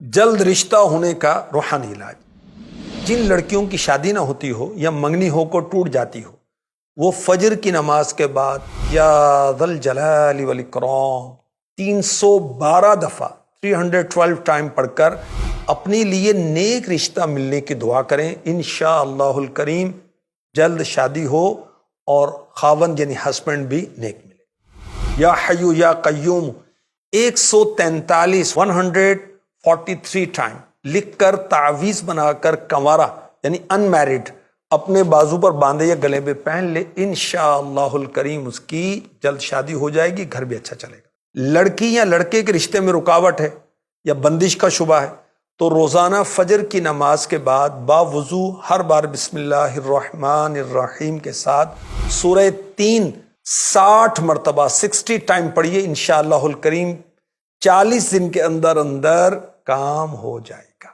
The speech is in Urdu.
جلد رشتہ ہونے کا روحانی علاج۔ جن لڑکیوں کی شادی نہ ہوتی ہو یا منگنی ہو کو ٹوٹ جاتی ہو، وہ فجر کی نماز کے بعد یا ذل جلال والاکرام 312 دفعہ 312 ٹائم پڑھ کر اپنے لیے نیک رشتہ ملنے کی دعا کریں۔ انشاءاللہ الکریم جلد شادی ہو اور خاوند یعنی ہسبینڈ بھی نیک ملے۔ یا حیو یا قیوم 143 ٹائم لکھ کر تعویذ بنا کر کنوارا یعنی ان میرڈ اپنے بازو پر باندھے یا گلے میں پہن لے، انشاءاللہ الکریم اس کی جلد شادی ہو جائے گی، گھر بھی اچھا چلے گا۔ لڑکی یا لڑکے کے رشتے میں رکاوٹ ہے یا بندش کا شبہ ہے تو روزانہ فجر کی نماز کے بعد باوضو ہر بار بسم اللہ الرحمن الرحیم کے ساتھ سورہ 3 60 مرتبہ 60 ٹائم پڑھیے، انشاءاللہ الکریم 40 دن کے اندر کام ہو جائے گا۔